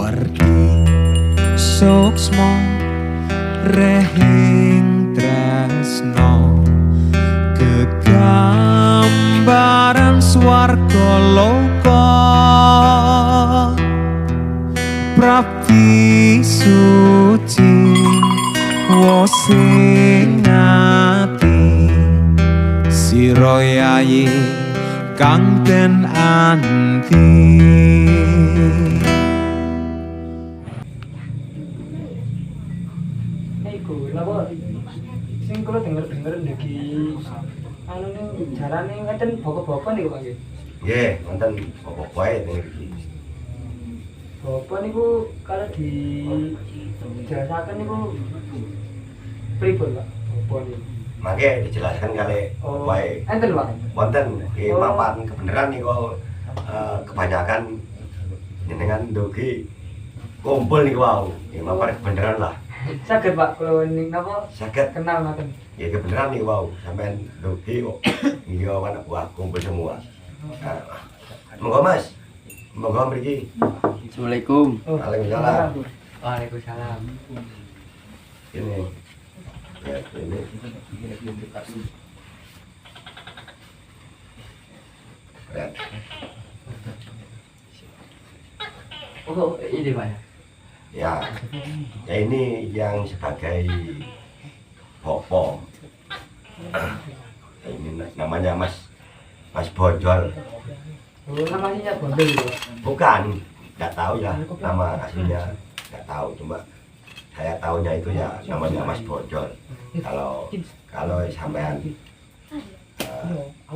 Wargi suksma rehing tresno kegambaran swarga loka prapti suci wosing ati sira yayi kang den anti. Napa sing kula denger-denger niki anu ning jarane ngeten bapak-bapak niku Pak nggih. Nggih, wonten bapak wae teng iki. Bapak niku kalau di jelasaken niku pripun Pak? Bapak niku. Mangke dijelaskan kali wae. Enten Pak. Wonten mapan kebenaran niku kebanyakan jenengan ndugi kumpul niku wau. Mapan kebenaran lah. Saged Pak kula ning napa Saged kenal ngoten. ya kebenaran nih wow sampean ndugi kok iya anak buah kumpul semua. Monggo Mas. Monggo mriki. Assalamualaikum. Waalaikumsalam. Waalaikumsalam. Ini. Ya, ini. Ya. Oh, ini Pak. Ya, ya ini yang sebagai popo. Ini namanya Mas Bojol. Oh, namanya Bondol itu Pak. Bukan, nggak tahu ya nama aslinya, nggak tahu. Cuma saya tahunya itu ya namanya Mas Bojol. Kalau sampean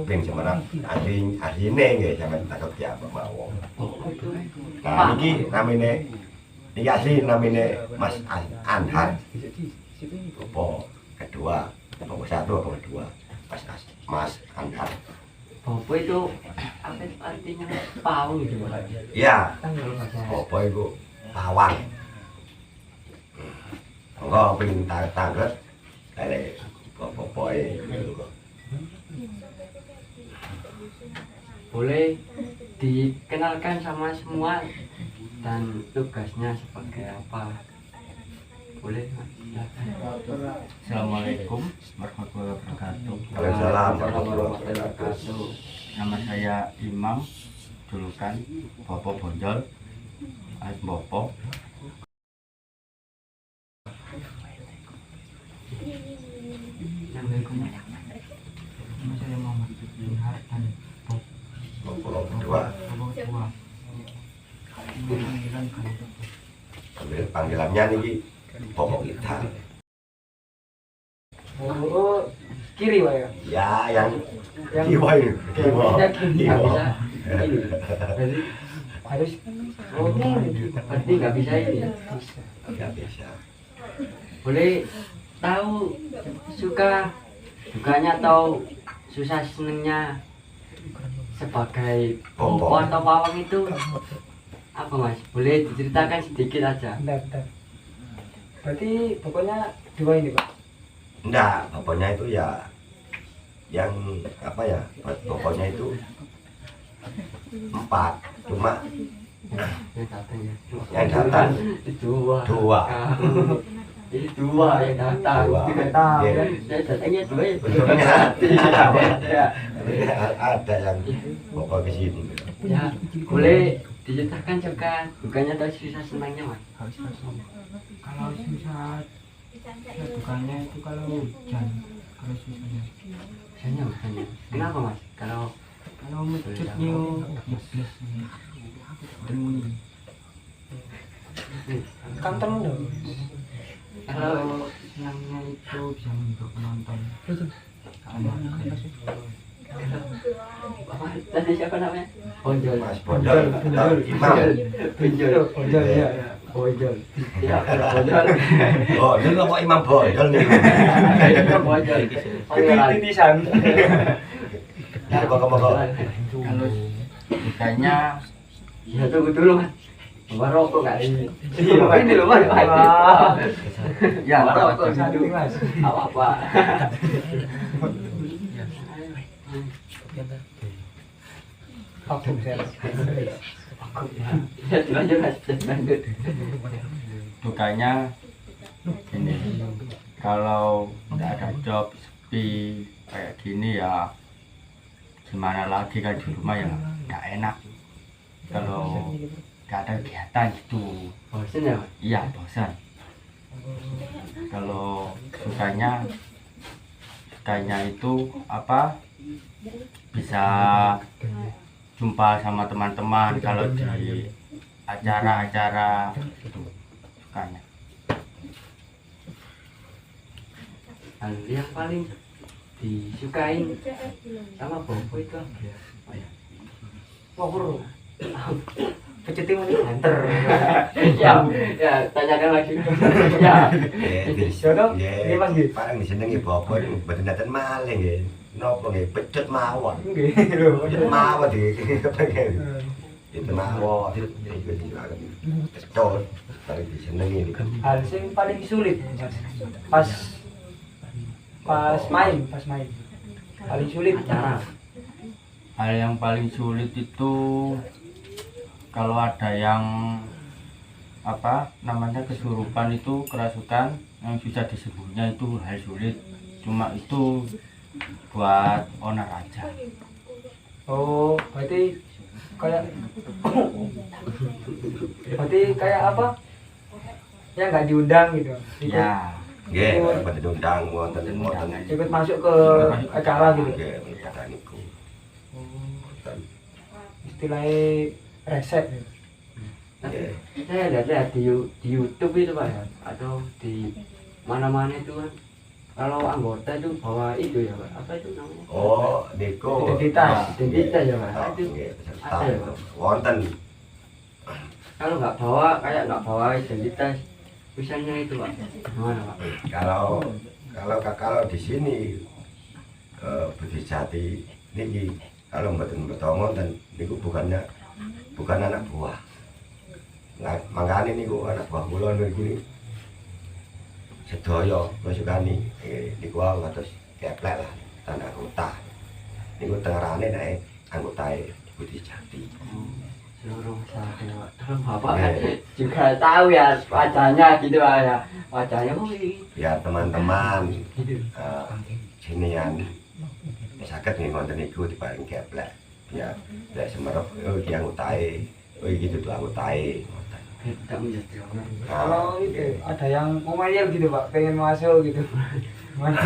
ping semerap asline nggih sampean takut ya apa mau. Nah niki namine iki asli namine Mas Anhar. Popo kedua, popo satu apa kedua? Mas Anhar. Popo itu apa artinya pawang gitu Pak? Iya, popo itu pawang. Enggak ping tanglet kali popo Boleh dikenalkan sama semua dan tugasnya sebagai apa? Boleh Mas? Assalamualaikum warahmatullahi wabarakatuh. Waalaikumsalam warahmatullahi wabarakatuh. Nama saya Imam, julukan Bopo Bonjol, alias Bopo. Assalamualaikum. Nama saya Muhammad bin Hartan, popo kedua. Bopo kedua. Panggilan kan Panggilannya niki popo kita. Oh, kiri Pak ya. Ya, yang Yang kiwa ini, kiwa. Nggak bisa ini. Jadi harus Oh, berarti nggak bisa ini. Nggak bisa. Boleh tahu suka dukanya atau susah senengnya sebagai Popo. popo atau pawang itu apa Mas? Boleh diceritakan sedikit aja. bentar. Berarti pokoknya dua ini Pak. Enggak, pokoknya itu ya yang apa ya? Pokoknya itu 4, cuma Yang datang ya. yang datang Dua. 2. Ini dua yang datang. Dua. Datang. Iya. Yang datangnya dua ya. Bentuknya Ya. ada yang pokok ke sini. Ya, boleh diceritakan juga dukanya atau susah senangnya Mas? kalau susah ya dukanya itu kalau hujan, kalau susahnya Susahnya bukannya. Kenapa Mas? Kalau mecutnya iblis ini. Kanten dong. kalau Senangnya itu bisa menghibur penonton. apa tadi siapa namanya? Bonjol. Mas Bojol atau Imam. Bonjol. Bojol ya. Bonjol. Ya, bonjol. Oh, ini kok Imam Bojol nih. Bonjol. Titisan. Ya, pokok-pokok. Kalau dukanya Ya tunggu dulu Mas. Bawa rokok kali ini. Iya, Ini loh Mas. ya Bawa rokok Satu satu. Mas. Apa-apa. Vakum saya. Ya, lanjut Mas, lanjut. Dukanya ini, kalau nggak ada job sepi kayak gini ya gimana lagi kan di rumah ya nggak enak. Kalau nggak ada kegiatan gitu, Bosen ya, Mas? iya bosan. Kalau sukanya itu apa? Bisa jumpa sama teman-teman kalau di acara-acara itu sukanya. Hal yang paling disukain sama Bobo itu apa ya? Oh ya. Wah, bro. Peceting ini banter. Ya, tanyakan lagi. Ya. Jodoh, ini Mas nggih. Paling disenengi bapak mboten nenten maling nggih. Napa nggih pecut mawon. Nggih, lho. Pecut mawon di kepengen. Itu mawon itu silakan. Pecut paling disenengi niku. Hal sing paling sulit pas main. Paling sulit Acara. Hal yang paling sulit itu kalau ada yang apa namanya kesurupan itu kerasukan yang susah disembuhnya itu hal sulit. Cuma itu buat owner aja. Oh, berarti kayak apa? Ya nggak diundang gitu. Ya, Nggih, mboten diundang wonten Ikut masuk ke acara gitu. Nggih, kata niku. Istilahnya resep gitu. Nggih. Saya lihat di YouTube itu Pak ya, atau di mana-mana itu kan. Kalau anggota itu bawa itu ya Pak, apa itu namanya? Oh, niku Identitas. Identitas ya Pak. Oh, Itu nggih, peserta. ada ya, Pak? Wonten. Kalau nggak bawa identitas, misalnya itu Pak, gimana Pak? Kalau di sini Budi Jati niki kalau mboten betongo dan niku bukan anak buah. Nah, mangkane niku anak buah kula niku sedaya masukani niku kados keplek lah tan anggota. Niku tengerane nek anggotae Budi Jati. Seluruh masyarakat Pak. Kalau Bapak kan juga tahu ya wajahnya gitu Pak ya. Wajahnya ini. Biar teman-teman Gitu. sinian saged nggih wonten niku diparing keplek. Biar semerep iki anggotae. Oh iki dudu anggotae. Tidak menjadi orang. Kalau itu ada yang mau main gitu Pak, pengen masuk gitu. Gimana?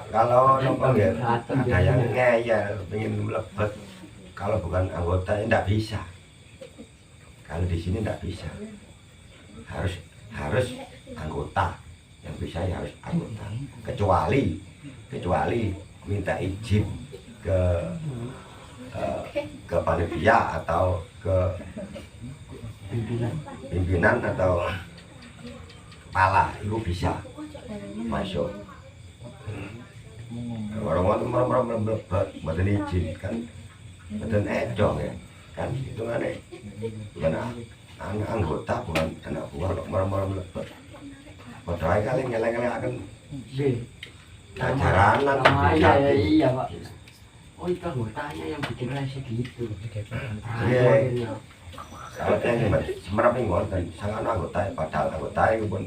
Kalau nopo nggih ada yang ngeyel pengen mlebet kalau bukan anggota enggak bisa. Kalau di sini enggak bisa. Harus anggota. Yang bisa ya harus anggota. Kecuali minta izin ke panitia atau ke pimpinan atau kepala itu bisa masuk. Orang-orang melebat, mboten izin kan, mboten ejong ya, kan itu aneh. Bukan anggota, bukan anak buah, orang-orang melebat. Padahal kali ngeleng-ngeleng akan jaranan Iya Pak. Oh itu anggotanya yang bikin rese gitu. Iya. Kalau yang semerap ini ngonten, sangat anggota, padahal anggota itu pun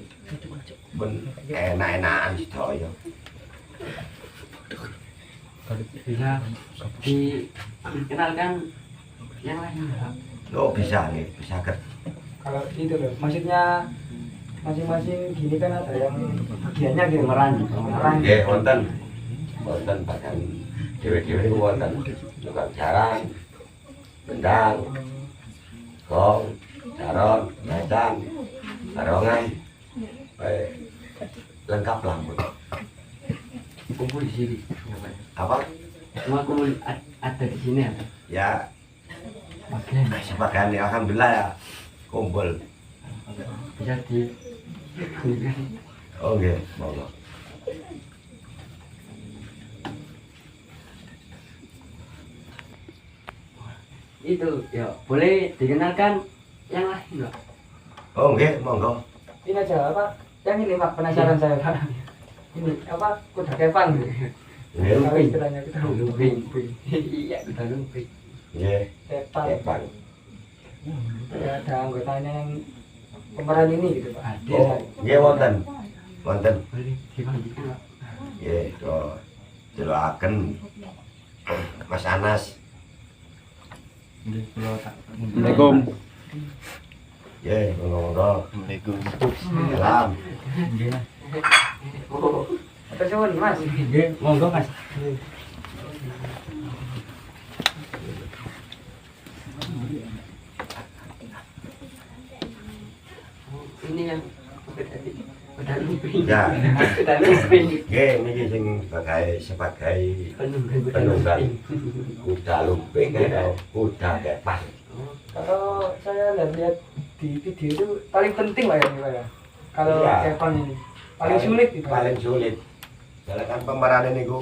enak-enakan sedaya. Bisa dikenalkan yang lain Pak. Oh bisa nih, bisa ker. Kalau itu loh, maksudnya masing-masing gini kan ada yang bagiannya gitu. Pemeran. Nggih wonten bahkan dhewe-dhewe niku wonten tukang jaran, bendang, gong, jaron, bacang, barongan, lengkap lah Bu. Kumpul di sini. Apa? Semua kumpul ada di sini ya. Ya Bagian sebagian ya, alhamdulillah ya kumpul. bisa di Oh nggih, monggo. itu ya boleh dikenalkan yang lain Pak. Oh nggih, monggo. Ini aja apa? Yang ini Pak, penasaran saya Pak. Ini apa? Kuda kepang gitu. Nggih. Kalau istilahnya kita Lumping. Iya kita lumping. Nggih, Kepang. Kepang. Ada anggotanya yang pemeran ini gitu Pak. Oh, nggih wonten. Wonten. Boleh dilanjutkan Pak. Nggih, to jelaken Mas Anas. Nggih, kula tak Assalamualaikum. Nggih, monggo. Assalamualaikum. Salam. Nggih. Oh, atur suwun Mas. Nggih, monggo Mas. Ini yang udah lumping. Ya. Udah lumping. Nggih, niki sing sebagai penunggang kuda lumping atau kuda kepang. Kalau saya lihat di video itu paling penting Pak ya ini Pak ya. Kalau Iya. Kepang ini paling sulit itu. Paling sulit. Soalnya kan pemeran ini ku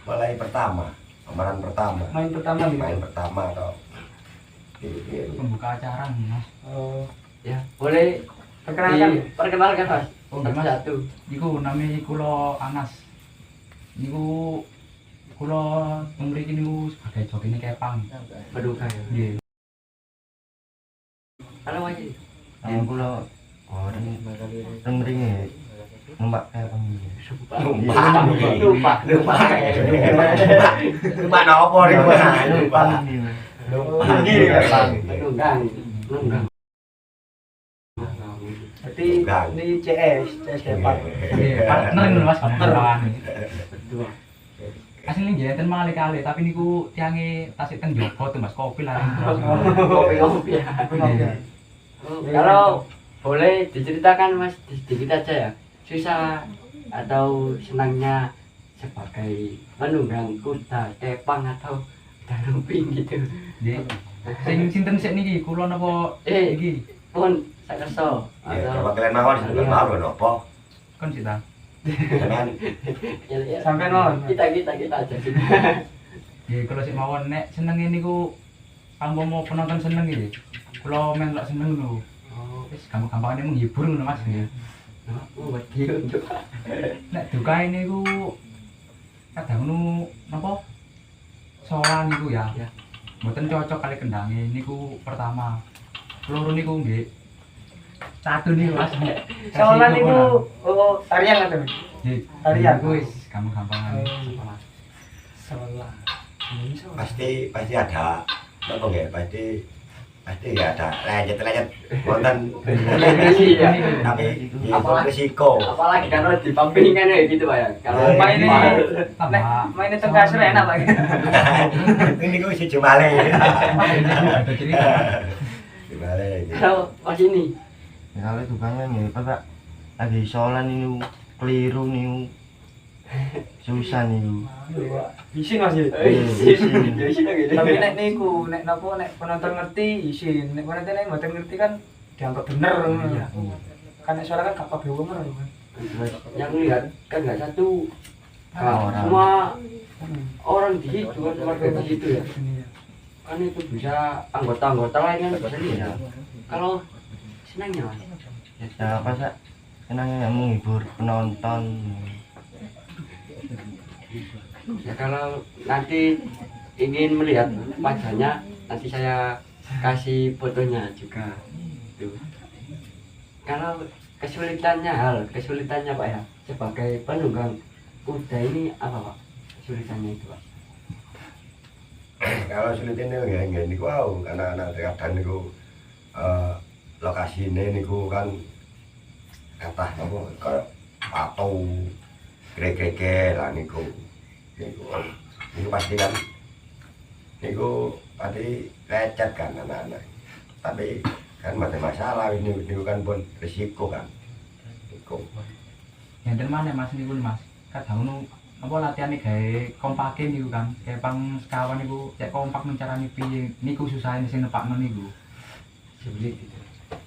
mulai pertama, pemeran pertama, Main pertama gitu. main pertama atau Pembuka acara nih, Mas. Oh, Ya, boleh perkenalkan. perkenalkan Mas. Oh, nggih, Mas. Satu. Iku nami kula Anas. Niku kula mriki niku sebagai jogine Kepang. Paduka ya. Nggih. Halo Mas. Kula orang mriki numpak Kepang. Lupa nopo nih lupa ini kan Penunggang. Penunggang. Berarti ini CS Kepang. Nggih, partner ini Mas, partner. Dua. Asline nggih enten kali tapi niku tiange tasik teng Joko tuh Mas, kopi lah. Kopi-kopi ya. Kalau boleh diceritakan Mas sedikit aja ya. Susah atau senangnya sebagai penunggang kuda Kepang atau darumping gitu. Nggih. Sing sinten sik niki kula napa iki? Pun saya kesel ya atau coba kalian mawon sebelum mawon nopo Kon sita. jangan ya, Sampai mawon. kita aja sih. Nggih, kula sik mawon nek senenge niku ampun penonton seneng iki. Kula melok seneng lho. Oh, Wis gampang-gampangane menghibur ngono Mas nggih. buat dia untuk Nek dukae niku kadang ngono napa? Soal niku ya. Ya. Mboten cocok kali kendange niku pertama. Loro niku nggih. Satu niku Mas. Soalan itu oh tarian atau Nggih. tarian. Niku wis gampang-gampangane. Soalan. pasti ada nopo nggih pasti ya ada lanjut wonten Iya. tapi Apalagi- risiko apalagi kalau di pampingan ya gitu Pak ya. Kalau Eh, Main ini Tambah. nek main itu kasur enak Pak. ini ku si Jumale Ada cerita. Jumale kalau Mas ini Kalau tukangnya nih, Pak, lagi soalan ini keliru nih, susah nih. Isin Mas. Ya. Tapi nek niku nek napa nek penonton ngerti isin, nek penonton mboten ngerti kan dianggap bener. Kan nek suara kan gak kabeh bener kan. yang lihat kan nggak satu Orang. semua orang di situ kan warga di situ ya kan itu bisa anggota-anggota lain kan bisa lihat kalau senangnya Mas Ya apa sih? Senangnya yang menghibur penonton. ya kalau nanti ingin melihat wajahnya nanti saya kasih fotonya juga tuh kalau kesulitannya Pak ya sebagai penunggang kuda ini apa Pak kesulitannya itu Pak kalau sulitnya nggak niku wow karena kadang niku lokasi ini niku kan kata apa kayak patung grek lah niku pasti kan niku pasti lecet kan anak-anak tapi kan ada masalah ini kan pun risiko kan niku Enten mana Mas niku Mas. Kadang ngono apa latihane gawe kompake niku kan. Kepang sekawan niku cek kompak mencarani piye. Niku susah sing nepakno niku. sulit gitu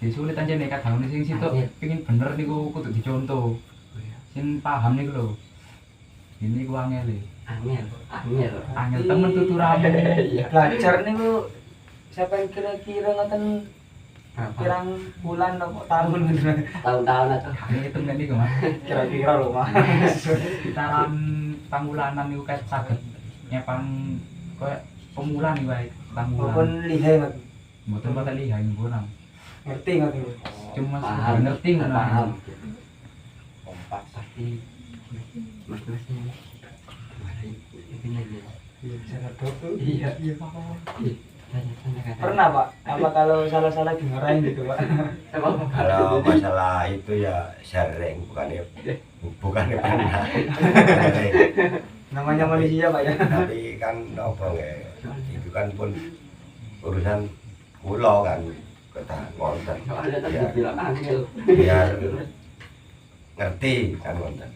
Jadi sulit aja nih kadang ngono sing situ pengin bener niku kudu dicontoh. Sing paham niku lho. Ini ku angel e. Angel temen tuturamu. iya Belajar niku siapa yang kira-kira ngoten pirang bulan atau tahun gitu. tahun-tahun atau Ini hitung kan niku Mas. Kira-kira lho Mas. Sekitaran pangulanan niku kayak saged nyepang koyo pemula niku wae. maupun lihai nggak Mboten pakai lihai kurang. ngerti nggak tuh Cuma Paham. sudah ngerti ngono. Paham. Kompak pasti mas-masnya gimana ini aja. iya sangat tuh Iya. iya apa Tanya-tanya kan. pernah pak apa kalau salah-salah dimarahin gitu pak Apa? Kalau masalah itu ya sering, bukannya pernah. Sering. namanya manusia pak ya Tapi kan apa nggak, itu kan pun urusan pulau kan, kita ngonten. Soalnya tadi Ya, bilang angel. biar ngerti kan ngonten.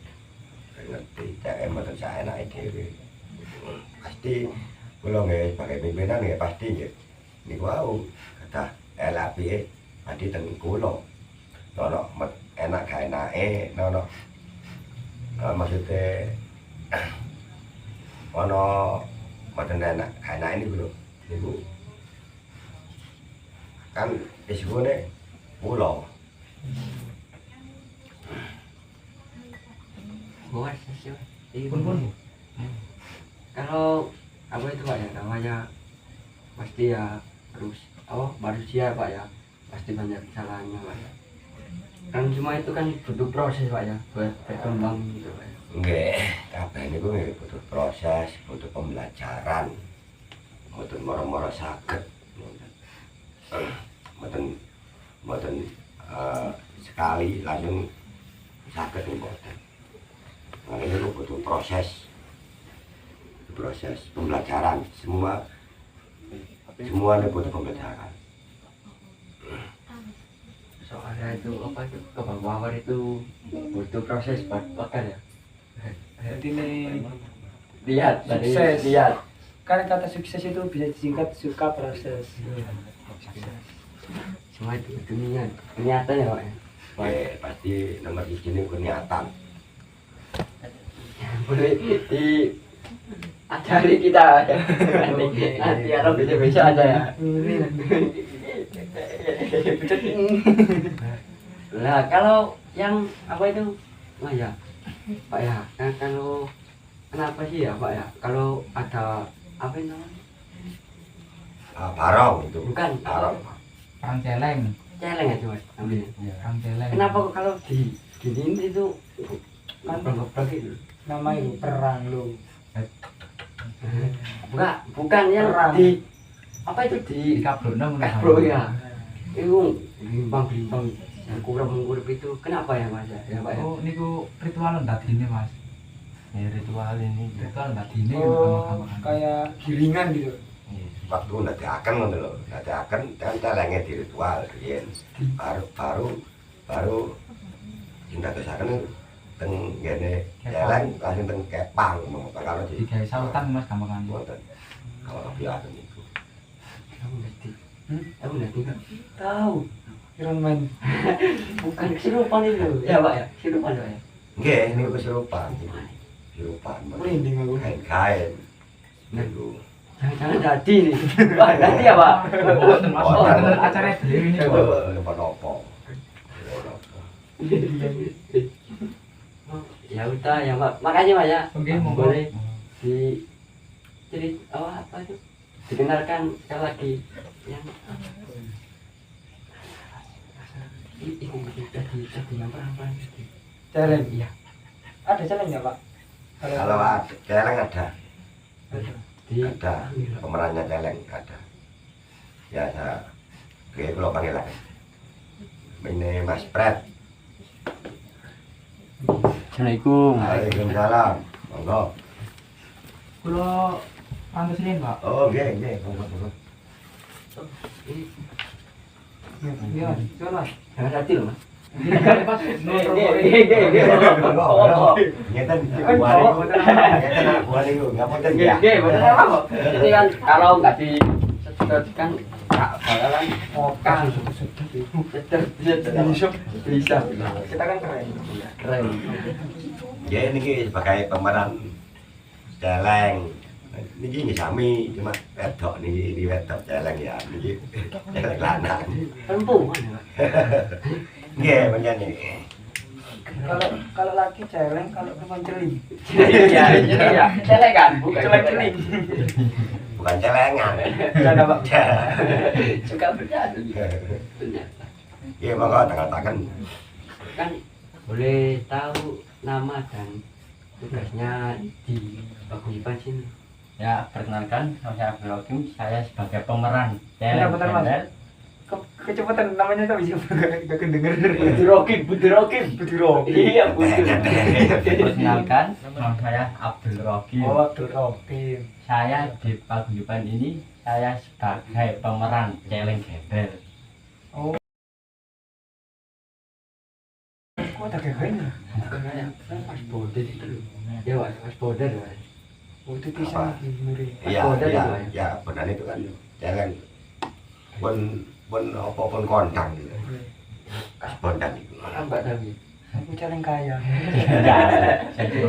Ngerti, saya mboten saenake dhewe. Pasti pulau nggak pakai pimpinan nggak pasti nggih. Niku wau kata LAPE pasti teng kulo. Nono enak gak enake, nono maksudnya ono mboten enak gak enak ini lho. Niku kan isune pulau. Buat sih. Pun. Kalau apa itu pak ya namanya pasti ya harus manusia pak ya pasti banyak kesalahannya pak ya. Kan semua itu kan butuh proses pak ya buat berkembang gitu pak ya. Nggih, kabeh niku nggih butuh proses, butuh pembelajaran. Mboten moro-moro saged. Mboten sekali langsung saged mboten. Nah, ini butuh proses pembelajaran, semua ini butuh pembelajaran. Soalnya itu apa itu kebawah itu butuh proses bakar ya. jadi nih Lihat dari Sukses. lihat. kan kata sukses itu bisa disingkat suka proses Semua itu dunia niatan ya pak ya. Pasti nomor ini niatan. Boleh di ajari kita ya. Nanti kalau bisa aja ya. Nah kalau yang apa itu oh ya pak ya kan kalau kenapa sih ya pak ya kalau ada apa itu namanya Barong itu. bukan Barong. Perang celeng. celeng aja mas namanya. Perang celeng. Kenapa kok kalau di gini itu kan goblok itu nama itu perang lu bukan yang Perang. di apa itu di Dikabrokno ngono. bro ya itu bimbang yang kurang itu kenapa ya mas ya pak ya Oh, niku ritual ndadine, Mas. Ya ritual ini. Ritual ndadine oh gampang-gampang. kayak gilingan gitu Waktu ndadekaken ngono lho, ndadekaken kan celenge di ritual riyen. Baru sing ndadosaken teng ngene celeng langsung teng kepang kalau di Digawe sautan, Mas, gampang-gampang. mboten. Kalau kebiasaan itu. aku ngerti aku ngerti kan tahu Iron Man bukan kesurupan itu ya pak ya kesurupan pak ya Nggih, niku kesurupan niku. Kesurupan. merinding aku Kain-kain. Niku. jangan-jangan jadi nih wah jadi ya pak Mboten, Mas. Mboten acara dhewe niku. Napa-napa. ya udah ya pak makanya pak ya Oke, monggo. boleh di jadi apa itu dikenalkan sekali lagi yang tadi yang perang challenge iya ada challenge nggak pak Kalau ada celeng ada. di Ada pemerannya celeng ada. Ya saya kalau panggil lah. Ini Mas Pret. Assalamualaikum Waalaikumsalam. Monggo. Kula pantes riyen, Pak. Oh, nggih, nggih. Monggo. iya coba mas jangan hati loh mas Pas Ngeten ngeten buat niku, ngapunten ya. ini kan kalau nggak di kan nggak bakalan Oka bisa kita kan keren keren Ya niki sebagai pemeran celeng. Niki nggih sami cuma wedok niki wedok celeng ya. Niki celeng lanang. perempuan ya Nggih, menyanyi. kalau laki celeng kalau perempuan celing iya celeng kan bukan celeng celing bukan celengan. Bercanda Pak. Suka bercanda. Ternyata. Iya, monggo tanggal-tanggal. Kan boleh tahu nama dan tugasnya di Paguyuban sini. Ya, perkenalkan, nama saya Abdul Hakim. Saya sebagai pemeran Bentar, Mas. gembel. Kecepatan namanya kan bisa gak kedenger. Butuh Rokim. Iya, Perkenalkan, nama saya Abdul Hakim. Oh, Abdul Rokim. Saya di Paguyuban ini, saya sebagai pemeran celeng gembel. Oh. Kok ada kayaknya? Pas border itu loh. Ya, pas border. Oh, itu bisa Apa? di Muri. Iya, Kodar iya, itu, Pak, ya benar itu kan. Jangan pun apa pun kondang gitu. Kondang itu. Kan Mbak Dawi. Aku celeng kaya.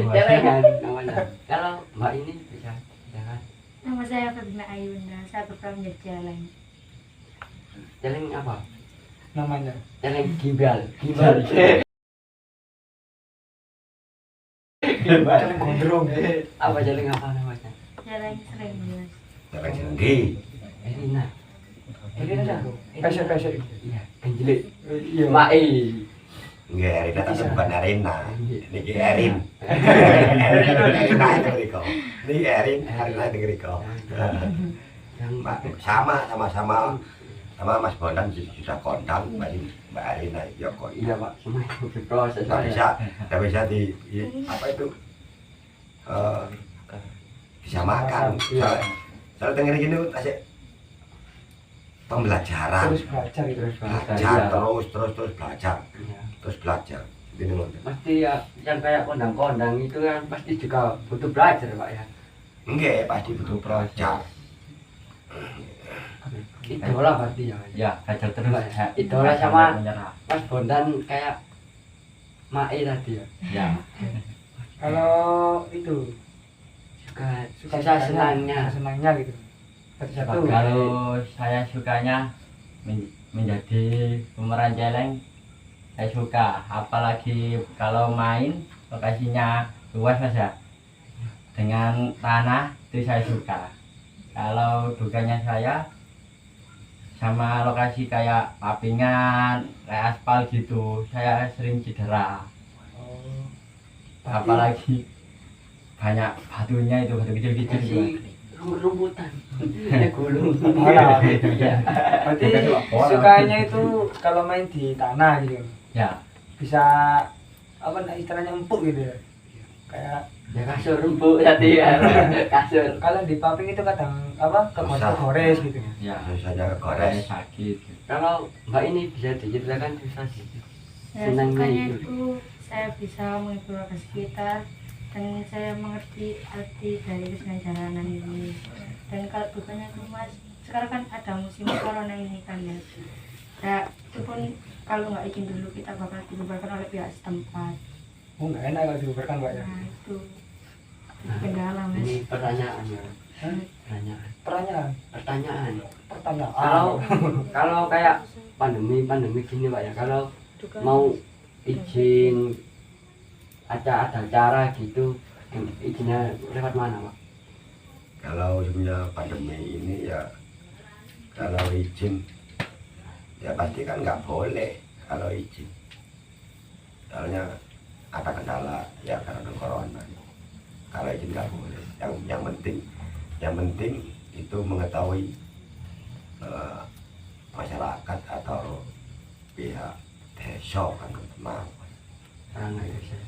Celengan namanya. Kalau Mbak ini bisa kan? Nama saya Febrina Ayunda, saya berperan menjadi celeng. Celeng apa? Namanya. Celeng gimbal. Celeng gondrong. Apa celeng apa namanya? Celeng sering mas. Jangan sendi. Erina. Ini ada. Pesek-pesek. Iya, genjelik. Iya. Mae. Enggak, Erina tapi bukan Erina. Niki Erin. Erina itu ngriko. Ini Erin, Erina itu ngriko. Yang Sama Mas Bondan sudah kondang, Mbak Erina ya kondang. iya Pak, semua itu berproses. Nggak bisa apa itu disamakan. Soalnya denger gini asik pembelajaran. Terus belajar itu. Terus Belajar iya. terus belajar. Iya. Terus belajar. Ini ngono. Pasti ya yang kayak kondang-kondang itu kan pasti juga butuh belajar Pak ya. Enggak, pasti butuh belajar. Idola berarti ya. Ya, belajar terus. Mbak, Ya. idola Jangan sama- menyerah. Mas Bondan kayak Mae tadi ya. Ya. Kalau itu Suka susah senangnya. senangnya gitu. Satu. Kalau saya sukanya menjadi pemeran celeng, saya suka. Apalagi kalau main lokasinya luas mas ya, dengan tanah itu saya suka. Kalau dukanya saya sama lokasi kayak papingan, kayak aspal gitu, saya sering cedera. Oh. Apalagi banyak batunya itu, batu kecil-kecil gitu. Kasih rumputan. Ya gulung. Malah. Iya. Berarti sukanya itu kalau main di tanah gitu. Ya, Bisa apa istilahnya empuk gitu ya. Kayak Ya kasur rumput tadi ya. Kasur. kalau di paping itu kadang apa kegores gitu. ya. Biasanya Saya gores. sakit. Kalau Mbak ini bisa diceritakan susah sih. Ya, Senangnya sukanya itu. itu saya bisa menghibur warga sekitar dan saya mengerti arti dari kesenian jalanan ini. Dan kalau dukanya itu mas, sekarang kan ada musim corona ini kan ya. Ya itu pun kalau nggak izin dulu kita bakal dibubarkan oleh pihak setempat. Oh nggak enak kalau dibubarkan Pak ya. Nah itu kendala mas. Ini pertanyaan ya. Hah? Pertanyaan. Pertanyaan. Pertanyaan. Pertanyaan. Kalau kayak pandemi gini Pak ya. Kalau mau izin ada acara gitu, izinnya lewat mana Pak? Kalau sebenarnya pandemi ini ya kalau izin ya pasti kan nggak boleh kalau izin. Soalnya ada kendala ya karena corona. Kalau izin nggak boleh. Yang penting itu mengetahui masyarakat atau pihak desa kan mau. Karena itu saya.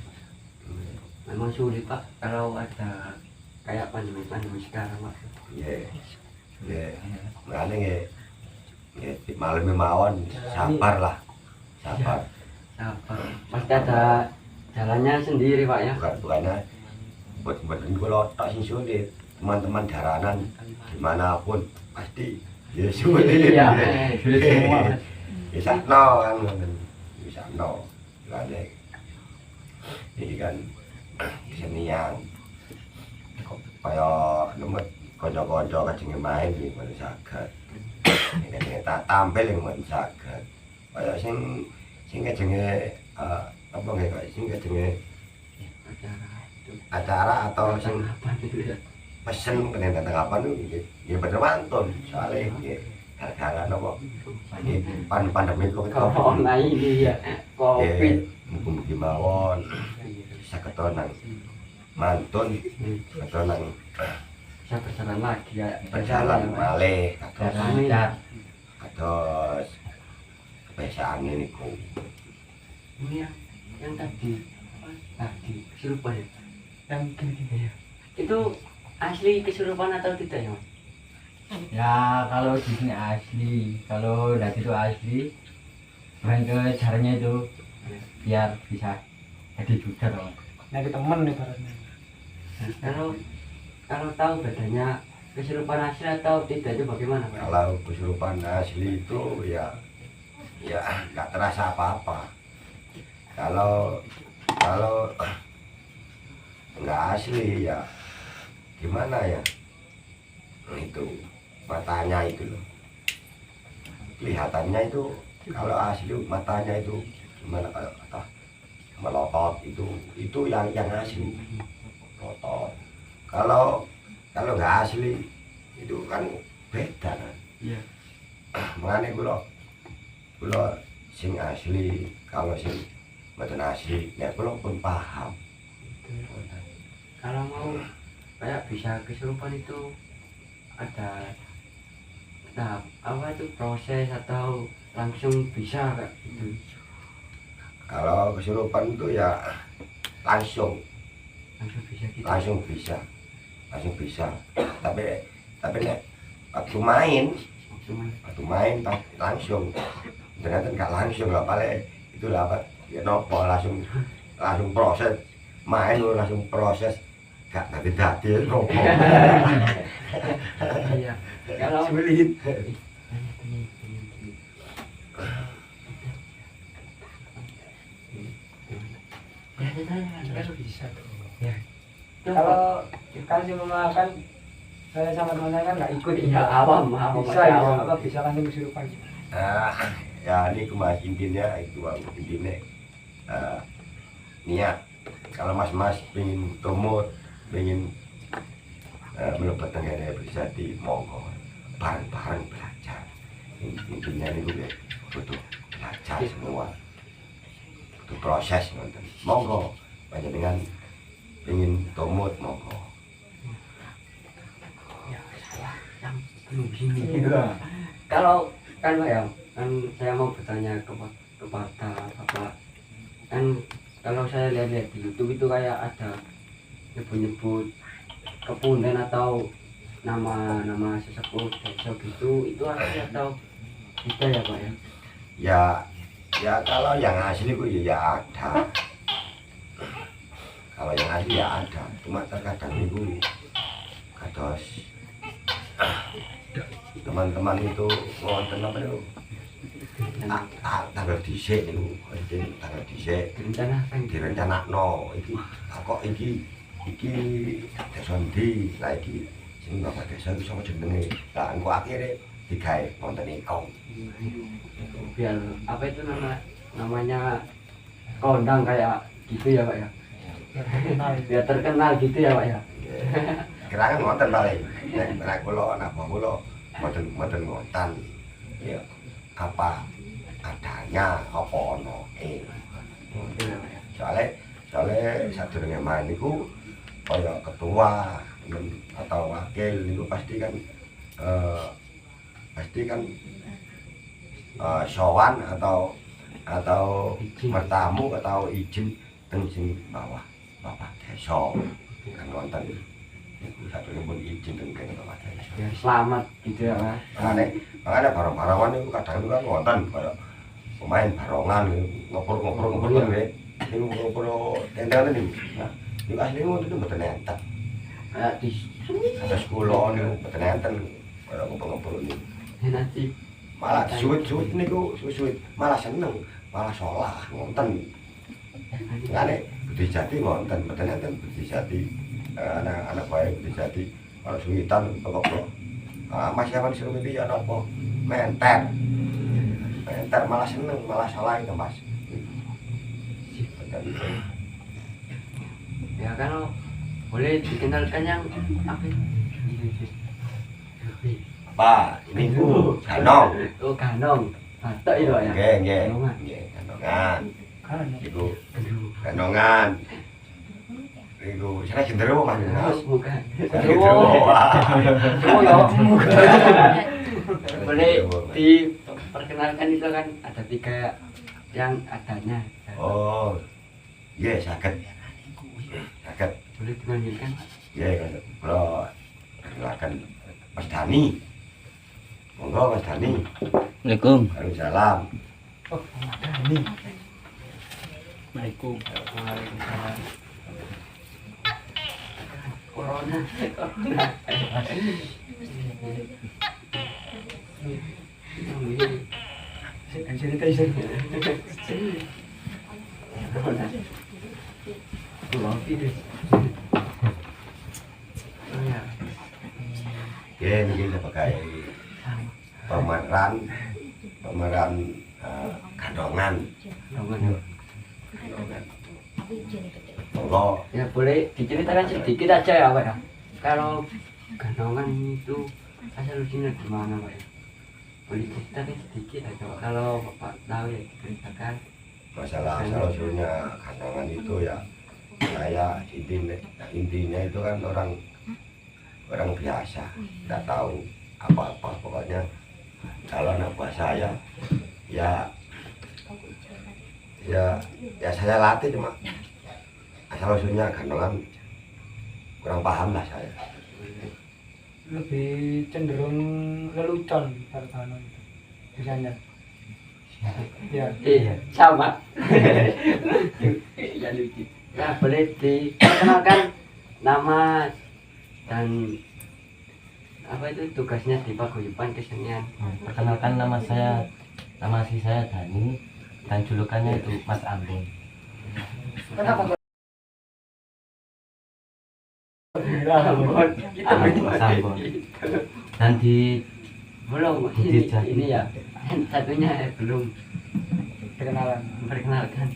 Memang sulit Pak kalau ada kayak pandemi sekarang Pak. Ya, ya, makanya ya, malam mawon sabar lah, sabar. Sabar. Pasti ada jalannya sendiri Pak ya. Bukannya buat kalau tak sing sulit, teman-teman jaranan dimanapun pasti ya sulit. Iya. Sulit semua. Bisa no kan, bisa no. Makanya ini kan kesenian. Kaya nomor kanca-kanca kajenge main iki men saged. Nek tak tampil yang men saged. Kaya sing kajenge apa nggih kok sing kajenge Acara itu. acara atau sing Apa itu ya? pesen kena datang kapan tuh ya bener mantun soalnya ya gara-gara apa ini pandemi itu Corona ini ya, Covid. mugi-mugi mawon bisa ketonang mantun ketonang Bisa berjalan lagi ya. berjalan malih biar kados lancar. kados kebiasaan ini ku Ini yang tadi kesurupan ya. yang gini-gini ya. Itu asli kesurupan atau tidak ya, Mas? Ya kalau di sini asli, kalau dari itu asli, main ke caranya itu biar bisa jadi juga dong. Nyari temen nih baratnya. Kalau tahu bedanya kesurupan asli atau tidak itu bagaimana, Pak? kalau kesurupan asli itu ya nggak terasa apa-apa kalau nggak asli ya gimana ya itu matanya itu loh kelihatannya itu kalau asli matanya itu gimana kalau kata melotot itu yang asli melotot kalau nggak asli itu kan beda kan Iya. makanya kula sing asli kalau sing mboten asli ya kula pun paham Kalau mau kayak bisa kesurupan itu ada tahap apa itu proses atau langsung bisa kayak gitu. kalau kesurupan itu ya langsung Langsung bisa gitu. langsung bisa tapi nek waktu main pas langsung ternyata nggak langsung nggak paling itu lah apa ya nopo langsung proses main lu langsung proses gak dadi nopo Iya. Kalau sulit Kan bisa. kalau Kalau sih memakan saya sama teman saya kan nggak ikut ya awam bisa ya apa bisa kan kesurupan. ya ini mas intinya itu intinya niat kalau mas pengen tumut pengen melebat negara bersati monggo bareng-bareng belajar intinya ini gue butuh belajar semua butuh proses nonton monggo banyak dengan pengen tumut monggo belum gini. Kalau kan Pak ya, kan saya mau bertanya kepada Bapak. Kan kalau saya lihat di YouTube itu kayak ada nyebut-nyebut kepunten atau nama sesepuh desa gitu, itu asli atau tidak ya Pak ya? ya kalau yang asli gue ya ada kalau yang asli ya ada cuma terkadang itu kados teman-teman itu ngonten apa itu tanggal dhisik itu tanggal dhisik direncanakno iki kok iki desa ndi lah iki sing bapak desa iku sapa jenenge lah engko akhire digawe wonten iku Biar apa itu namanya kondang kayak gitu ya Pak ya? Biar terkenal gitu ya Pak ya? Kerangan ngonten paling nek kula anak kula mboten ngonten ya apa adanya apa ono soalnya sadurunge main niku kaya ketua atau wakil niku pasti kan sowan atau bertamu atau izin teng sing bawah bapak desa kan ngonten satu pun izin dan kayak apa Biar selamat gitu ya Pak. makanya barang-barangan itu kadang itu kan ngonten kayak pemain barongan ngobrol kan ya ini ngobrol tenda ini ini asli itu betul nenten Kayak di ada sekolah ini betul nenten kayak ngobrol ini nanti malah suwit ini suwit malah seneng malah sholah ngonten makanya budi jati ngonten betul nenten budi jati anak baik jadi kalau suwitan pokok mas siapa disuruh milih ya apa menter malah seneng malah salah itu mas ya kalau boleh dikenalkan yang apa Pak, niku kanong. Oh kanong. Batok itu ya. Nggih, nggih. Kanongan. Nggih, kanongan. Kan. Niku kanongan. Niku saya gendero Mas. Terus bukan. Gendero. Oh ya. Boleh diperkenalkan itu kan ada 3 yang adanya. Oh. Nggih, saged. Saged. Boleh dimanggilkan. Nggih, kula perkenalkan Mas Dani. Monggo Mas Dani. Assalamualaikum. Waalaikumsalam. Oh, ini. Assalamualaikum. Corona. Cerita isi. Pulang tidur. Oh ya. Nggih, niki sebagai pemeran kandongan. Kandongan. Monggo. Ya boleh diceritakan sedikit aja ya Pak ya. Kalau gandongan itu asal usulnya gimana Pak ya? Boleh ceritakan sedikit aja Pak. Kalau Bapak tahu ya diceritakan. Masalah usulnya kandongan itu ya saya intinya itu kan orang biasa, nggak tahu apa-apa pokoknya. Kalau anak buah saya ya saya latih cuma asal usulnya kandungan kurang paham lah saya. Lebih cenderung lelucon kalau kanon itu. Biasanya. Ya. Iya, sama. Ya lucu. Nah, boleh diperkenalkan nama dan apa itu tugasnya di paguyuban kesenian. Perkenalkan nama asli saya Dani dan julukannya itu Mas Ambon. Kenapa kok? Mas Ambon. Dan di Belum ini ya. Satunya belum Perkenalan. memperkenalkan.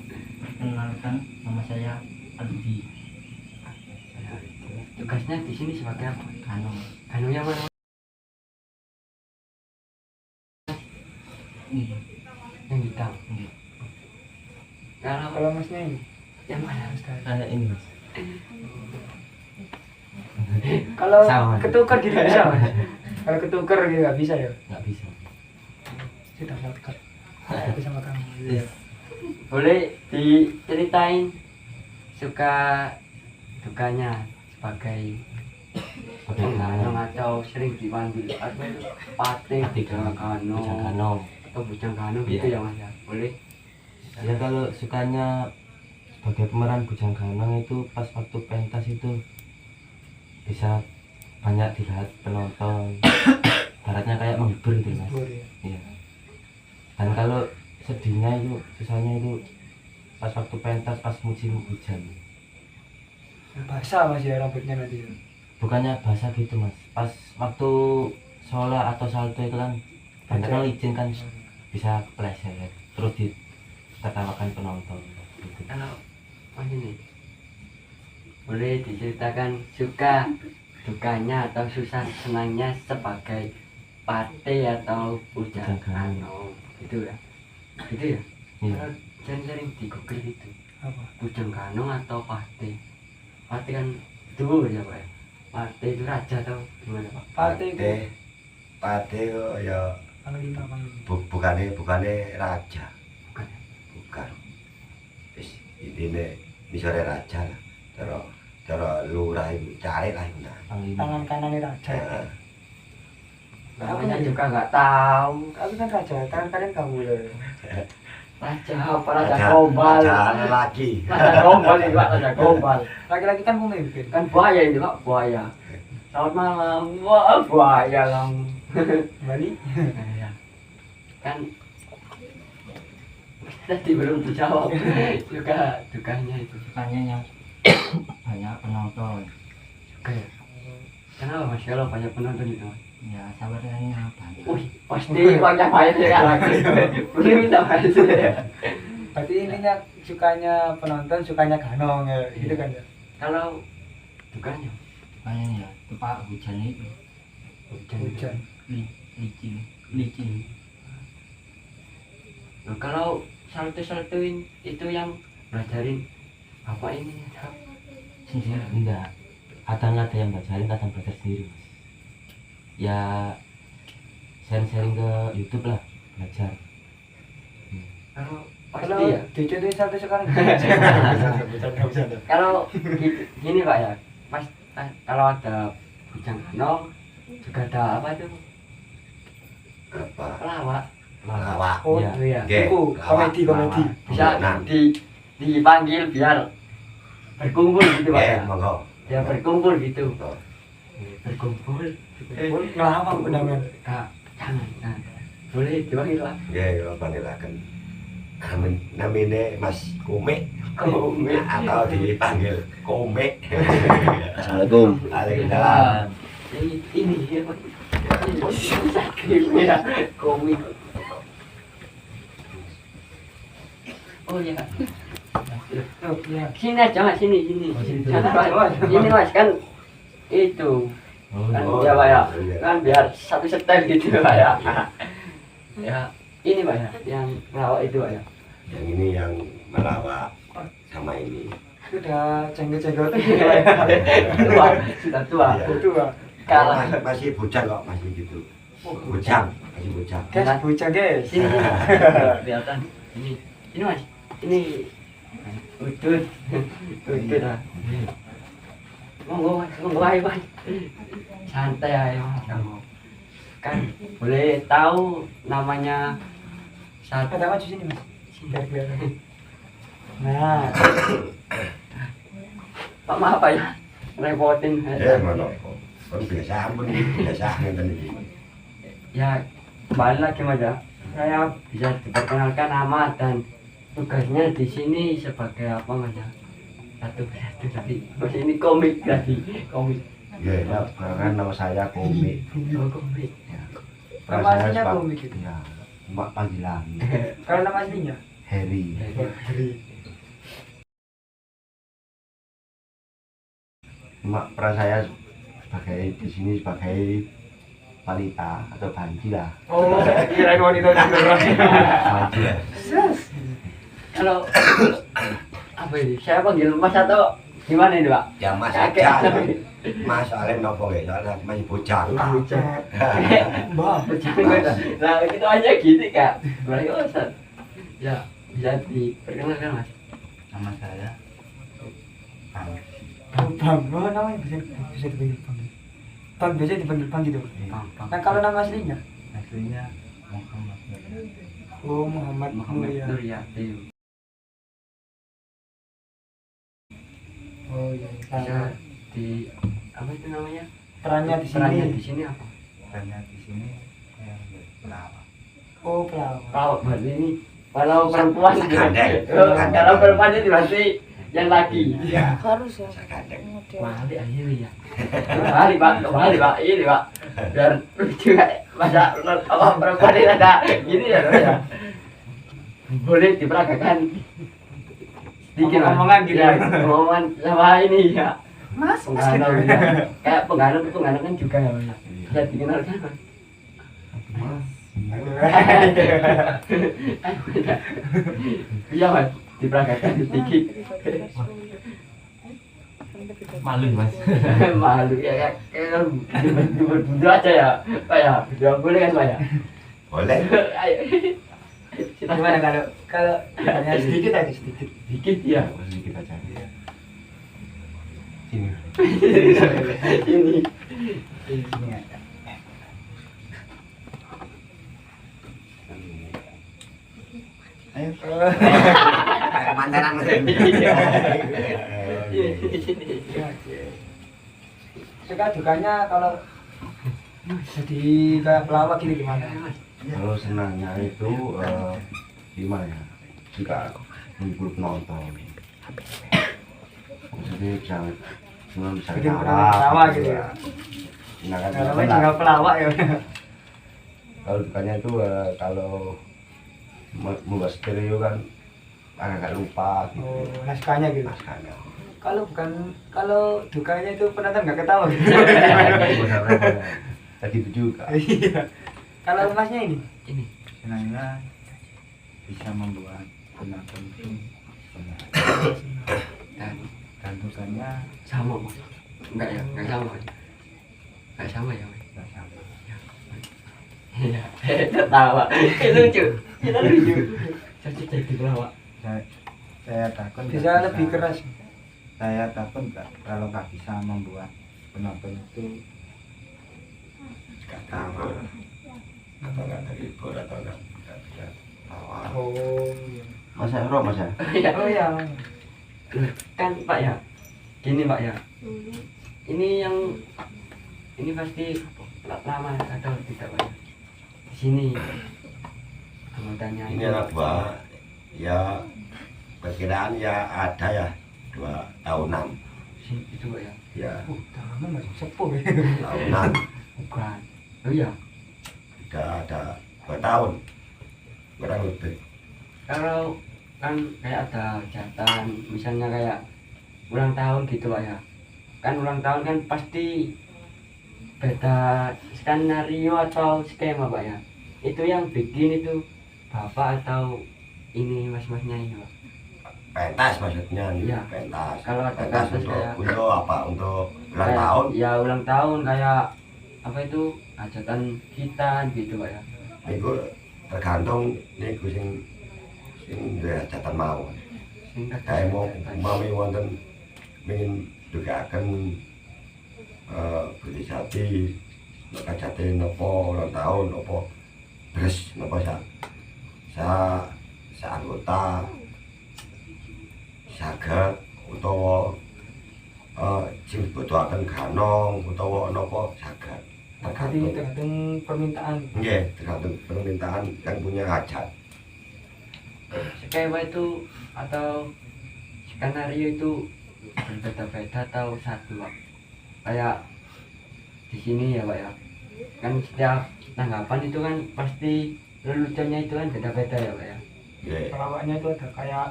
Perkenalkan, nama saya Aldi. Tugasnya di sini sebagai apa? Kanong. Kanungnya mana? Yang hitam. Kalau Kalau masnya ini yang mana? Kayak ini Mas. kalau Sama. ketukar gitu bisa Mas? Kalau ketukar gitu nggak bisa ya? Nggak bisa. Sudah dekat. Itu sama kamu. Boleh diceritain suka dukanya sebagai kanong atau sering dipanggil apa itu pate bujang kanong Kanong. atau bujang kanong gitu Iya. ya Mas ya. Boleh. Ya kalau sukanya sebagai pemeran Bujang Kanong itu pas waktu pentas itu bisa banyak dilihat penonton. Baratnya kayak menghibur gitu Mas. Libur ya. Iya. Dan kalau sedihnya itu susahnya itu pas waktu pentas pas musim hujan. Basah Mas ya rambutnya nanti. Bukannya basah gitu Mas. Pas waktu sholat atau salto itu kan banyak kan licin kan bisa kepleset terus ditertawakan penonton gitu. Kalau Mas ini boleh diceritakan suka dukanya atau susah senangnya sebagai pate atau bujang kanong gitu ya. Gitu ya. Iya. Kalau sering di Google itu Apa? bujang kanong atau pate. Pate kan dulu ya Pak ya. Pate itu raja atau gimana Pak? Pate itu Pate kok ya panglima panglima. bukannya raja, Bukan ya? bukan. Wis intine misore raja lah. Cara lurah itu cari lah itu nah. Panglima. Tangan kanannya raja. Heeh. Namanya juga nggak tahu. Aku kan raja, tangan kanan kamu ya. Raja apa? Raja gombal. Raja lagi. Raja gombal ini Pak, raja gombal. Laki-laki kan pemimpin. Kan buaya ini Pak, buaya. Selamat malam. Wah, buaya kamu. Bali. Ya. Kan tadi belum dijawab. Juga dukanya itu. Sukanya yang banyak penonton. Oke. Kenapa Mas kalau banyak penonton itu Mas? Ya sabarnya banyak. Wih, pasti banyak banyak ya lagi. Boleh minta banyak. Berarti intinya sukanya penonton, sukanya kanong ya, gitu kan ya. Kalau dukanya Makanya ya, itu Pak hujan itu Hujan. licin. Nah, kalau salto-saltoin itu yang belajarin apa ini? Enggak, kadang ada yang belajarin, kadang belajar sendiri mas. Ya sharing-sharing ke YouTube lah, belajar. Kalau Kalau pasti ya. dicontohin satu sekarang. Kalau gini Pak ya, pas kalau ada bujang ganong juga ada apa itu? Apa? Pelawak. Lawak. Oh Iya. iya. Oke, Itu komedi. Bisa Nah. dipanggil biar berkumpul gitu Pak ya. Monggo. Ya berkumpul gitu. Oh. Berkumpul. Ngelawak benar-benar. Kak, jangan. Nah, boleh dipanggil Pak. Nggih, kula panggilkan. Namine Mas Komik. Komik. Atau dipanggil Komik. Assalamualaikum. Waalaikumsalam. Ini ya Pak. Sakit ya, komik. Oh ya. Oh iya. Sini aja mas, sini. Jangan, Mas. Ini mas kan itu kan Oh, ya Pak ya, iya. kan biar satu setel gitu Pak ya. Ya ini Pak ya, yang pelawak itu Pak ya. Yang ini yang melawak sama ini. Sudah cenggol-cenggol. Tua, sudah tua. Iya. Itu Pak. Kalah. Masih bujang kok, masih gitu. Bujang, masih bujang. Guys, bocah guys. Sini, kelihatan. Ini mas, ini udut ah. Monggo ayo mas, santai ayo mas kamu. Kan boleh tahu namanya satu. Ada maju sini mas. Biar kelihatan. Nah, Pak maaf Pak ya, repotin. Mana? Kan biasa ampun, biasa ngeten iki. Ya kembali lagi mas ya, saya bisa diperkenalkan nama dan tugasnya di sini sebagai apa mas ya? Satu tadi, mas ini komik tadi, komik. Ya, kan nama saya Komik. Oh komik. nama aslinya Komik gitu. Ya, Mbak panggilan Kalau nama aslinya? Harry. Mak peran saya sebagai di sini sebagai wanita atau banci lah. Oh, kirain wanita juga. Banci ya. Kalau apa ini? Saya panggil mas atau gimana ini Pak? Ya Mas Kakek. aja. Mas soalnya nopo ya, soalnya masih bujang. Mbak. Nah itu aja gitu Kak. Berarti Ustaz. Ya bisa diperkenalkan mas. Nama saya Bang, oh namanya bisa dipanggil Bang. Bang biasa dipanggil Bang gitu. Nah kalau nama aslinya? aslinya Muhammad. Oh Muhammad Muhammad Mulia. Nuryati. Oh iya. Bisa di apa itu namanya? Perannya di Perannya sini. di sini apa? Karena di sini yang pelawak. Oh pelawak. Kalau berarti ini kalau perempuan Sakandeng. kalau perempuan itu berarti yang laki. Ya, Harus ya. sakandeng. Wali akhirnya ya. Wali Pak, ini Pak. Biar lucu kayak masa apa perempuan ini ada gini ya, ya. Boleh diperagakan sedikit Mas. Omong-omongan gitu Ya, ya. omongan sama ini ya. Mas, Pengganal ya. Kayak pengganal kan juga ya. Mas. Bisa dikenalkan Mas. Iya Mas, diperagakan sedikit. Malu mas. Malu ya kayak berdua aja ya Pak ya, berdua boleh kan Pak ya? Boleh. Ayo. Gimana kalau hanya sedikit aja sedikit. Dikit ya. Sedikit aja. Sini. Ini Ayo. Kayak kemandaran. Suka dukanya kalau jadi kayak pelawak gitu gimana? Kalau senangnya itu gimana ya? Jika menghibur penonton. Maksudnya cuma bisa Bikin ketawa ketawa gitu ya. Nah, kan Kalau benar. tinggal pelawak ya. Kalau dukanya itu kalau membuat stereo kan agak lupa gitu. Oh, naskahnya gitu. Naskahnya. kalau dukanya itu penonton nggak ketawa. Tadi itu juga. Iya. Kalau masnya ini? Ini Senangnya bisa membuat penonton itu senang. Dan dukanya sama Mas. Enggak ya, enggak sama. Enggak sama ya, Mas. nggak sama. Iya, ketawa. Itu lucu. Kita lucu. Saya jadi pelawak. Saya takut nggak Bisa lebih keras. Saya takut kalau nggak bisa membuat penonton itu Gak tahu. Atau nggak terhibur atau nggak bisa tawa. Oh. Mas Ero, Mas ya? Iya. Oh ya. Kan Pak ya. Gini Pak ya. Ini pasti lama atau tidak Pak ya? Di sini anggotanya Ini anak buah ya perkiraan ya ada ya 2 tahunan itu Pak ya. ya Tangan masih sepuh ya. tahunan Bukan. Oh iya. sudah ada 2 tahun kurang lebih. Kalau kan kayak ada hajatan, misalnya kayak ulang tahun gitu Pak ya. Kan ulang tahun kan pasti beda skenario atau skema Pak ya. Itu yang bikin itu Bapak atau ini mas-masnya ini Pak? Pentas maksudnya nih, Iya. pentas. Kalau ada Pentas pentas kayak- untuk apa? Untuk ulang Kayak- tahun. Ya ulang tahun kayak apa itu hajatan kita gitu Pak ya. Niku tergantung niku sing duwe hajatan mau. Singkat Kayak mau mami wonten ingin dugaken beli jati, maka jati nopo ulang tahun nopo beres nopo sa anggota saged utawa sing dibutuhaken ganong utawa nopo saged. Jadi tergantung permintaan. Nggih, tergantung permintaan yang punya hajat. skema itu atau skenario itu berbeda-beda atau satu Pak? Kayak di sini ya Pak ya. Kan setiap tanggapan itu kan pasti leluconnya itu kan beda-beda ya Pak ya. Nggih. Pelawaknya itu ada kayak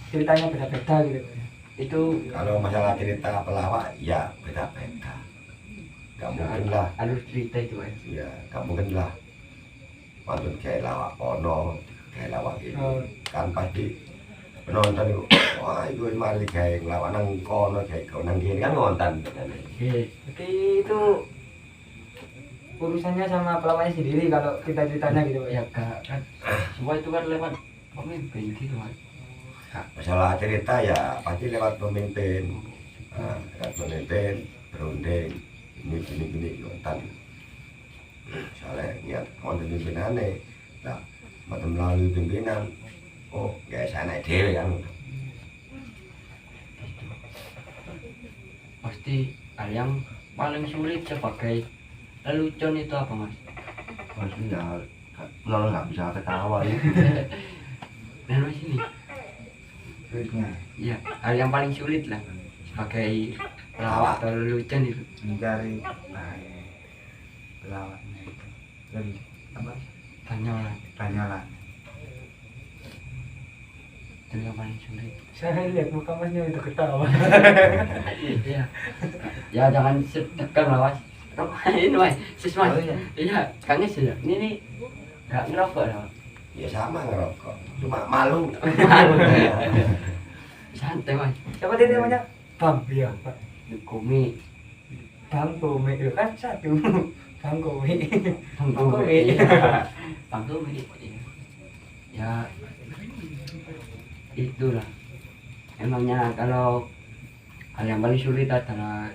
ceritanya beda-beda gitu Pak ya. Itu Kalau masalah cerita pelawak ya beda-beda. Gak mungkin lah, alur cerita itu Pak ya. ya gak mungkin lah. Wonten kayak lawak kono, kayak lawak ini. Oh. Kan pasti penonton itu, wah itu mari kayak ngelawak nang kono, kayak kau nang kiri kan ngonten. Iya. Jadi itu urusannya sama pelawaknya sendiri kalau kita ceritanya gitu Pak ya. Ya kan semua itu kan lewat pemimpin gitu Pak. Masalah cerita ya pasti lewat pemimpin. Lewat pemimpin, berunding, ini gini ngonten. Misalnya niat ngonten pimpinannya, nah mata melalui pimpinan, oh gak saya naik dewe kan. Pasti hal yang paling sulit sebagai lelucon itu apa Mas? Pasti ya, kalau nggak bisa ketawa itu. Dan Mas ini Sulitnya iya, hal yang paling sulit lah sebagai pelawak atau lelucon itu. mencari pelawaknya itu lebih apa Banyolan banyolan. itu yang paling sulit. Saya lihat muka masnya itu ketawa. Iya. Ya jangan sedekam lah Mas. Ini Mas, sis Mas. Oh, iya. Iya, kangen sih. Ini nih nggak ngerokok lah. Ya sama ngerokok, cuma malu. Santai Mas. Siapa dia namanya? Bang, iya Pak. Kumi, Bang Kome itu kan satu. Bang Kome. Bang Bang Kome. Kumi, Bang Kumi. Ya itulah. Emangnya kalau hal yang paling sulit adalah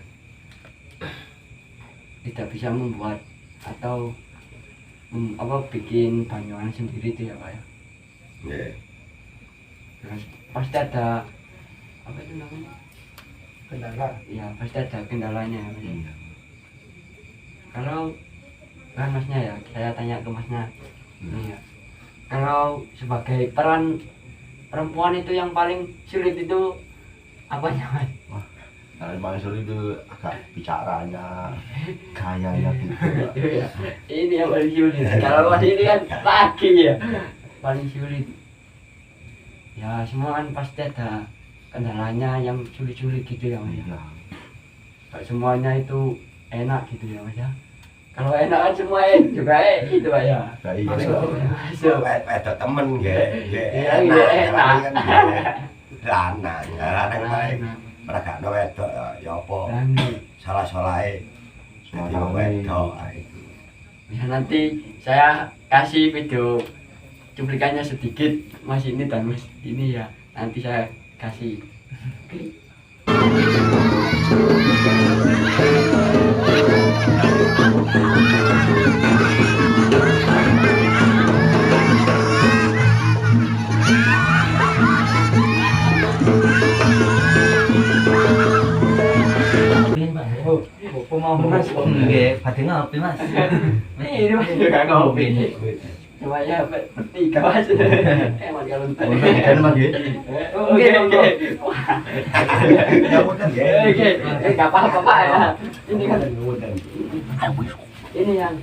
tidak bisa membuat atau apa bikin banyuan sendiri itu ya Pak ya. Nggih. Terus pasti ada apa itu namanya? Kendala. Ya pasti ada kendalanya ya Mas. Kalau kan Masnya ya, saya tanya ke Masnya. Iya. Kalau sebagai peran perempuan itu yang paling sulit itu apanya Mas? Nah, yang paling sulit itu agak bicaranya, gayanya gitu. Itu ya. Ini yang paling sulit. Kalau Mas ini kan lagi ya paling sulit. Ya semua kan pasti ada kendalanya yang sulit-sulit gitu ya Mas. Gak semuanya itu enak gitu ya Mas ya. Kalau enak kan semua juga itu Pak ya. Lah iya. Masuk. Ada temen nggih, nggih Iya, enak. nggih, enak. Lanang kan nggih lanang. Lanang paling Nah, meragakno wedok ya apa nah, salah-salahe dadi wong wedok itu. ya nanti saya kasih video cuplikannya sedikit Mas ini dan Mas ini ya. Nanti saya kasih. Pin Pak. Mau Mas. Nggih, badhe ngopi Mas. Ini Mas juga ngopi. Cuma ya bertiga Mas. Emang kalau Kan Mas nggih. Oke oke. Ya udah nggih. Oke. Enggak apa-apa Pak ya. Ini kan Udah. ini yang